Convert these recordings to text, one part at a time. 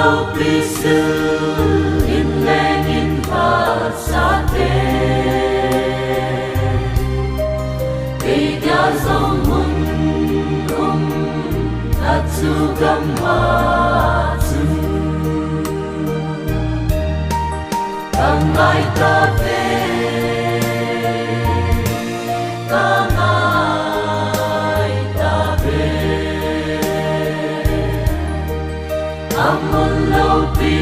lâu bí sư in lên in và xa thế vì đã dòng môn đã chú găm mà chú càng ngày ta về càng ngày ta về amon lâu bí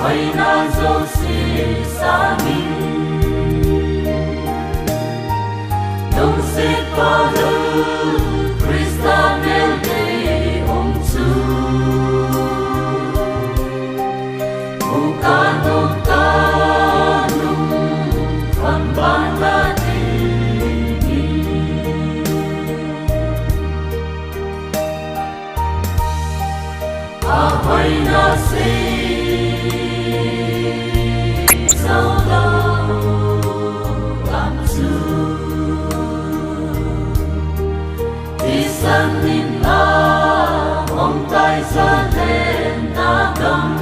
hay na dấu xì xa mình đông sẽ qua lưu Christa nel de ông chú bukan phần ban la tình hay na si sau lâu làm chú đi sân in na mong tay ra lên na đông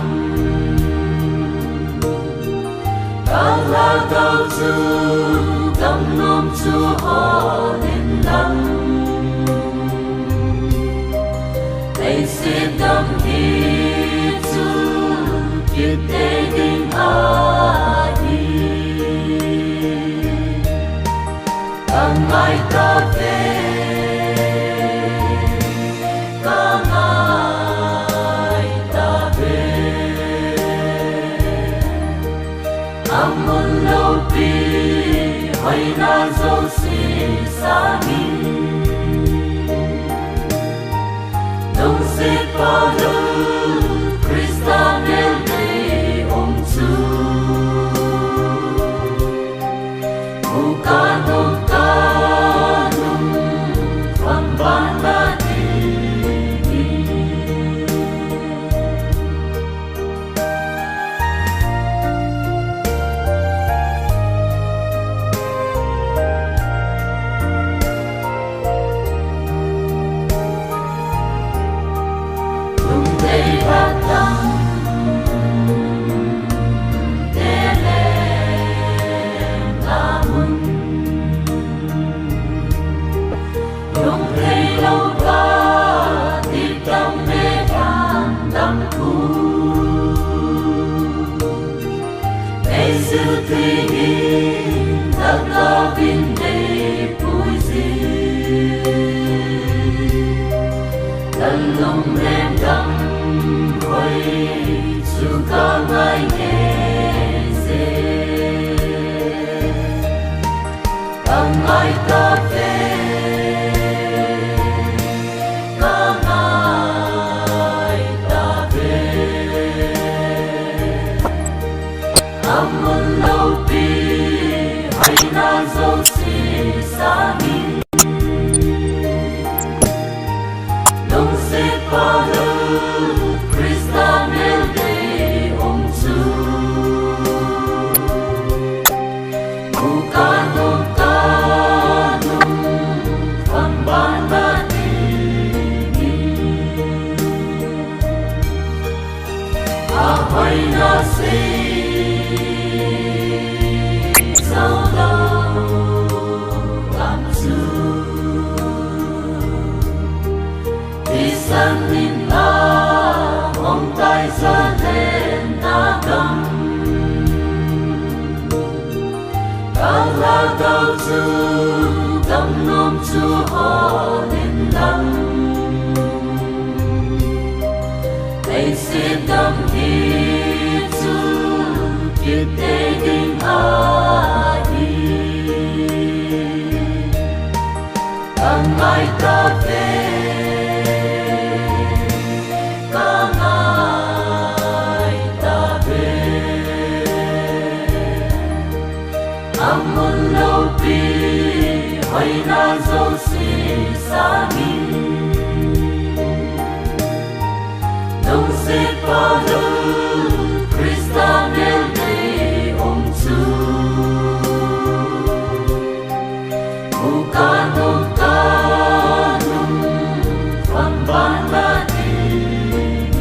cả là cao chú tâm nôm chú họ nên lắm đây sẽ tâm đi chú kiệt tế đình ai càng ngày ta về càng ngày ta về amon lâu bí hay na dấu xì xa mình đông sẽ qua lưu Christa nel de ông chú bukan phần ban la tình sư thủy in đã cao vinh đầy vui gì lần lòng em đắm quay dù có ngày nghe dê càng ngày ta về càng ngày ta về amon lâu bí hay na dấu xì xa mình đông sẽ qua lưu Christa nel de ông chú bukan phần ban la tình hay na si sau lâu làm chú đi sân in na mong tay ra lên na đông cả là cao chú tâm nôm chú họ nên lắm đây sẽ tâm đi chú kiệt tế đình ai càng ngày ta về càng ngày ta về amon lâu bí hay na dấu xì xa mình đông sẽ qua lưu Christa nel de ông chú bukan phần ban la tình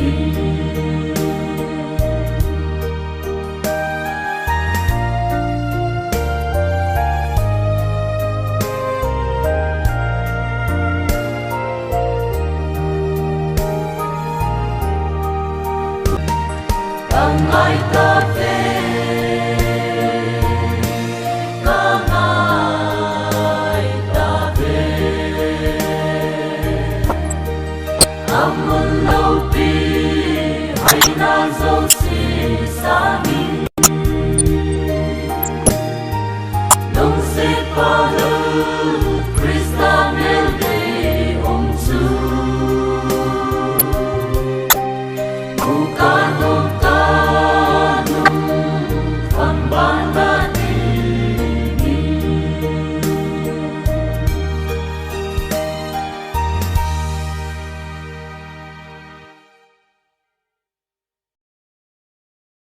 Ngài ta về, ca Ngài ta về. Amun lâu pi hay na dâu si sa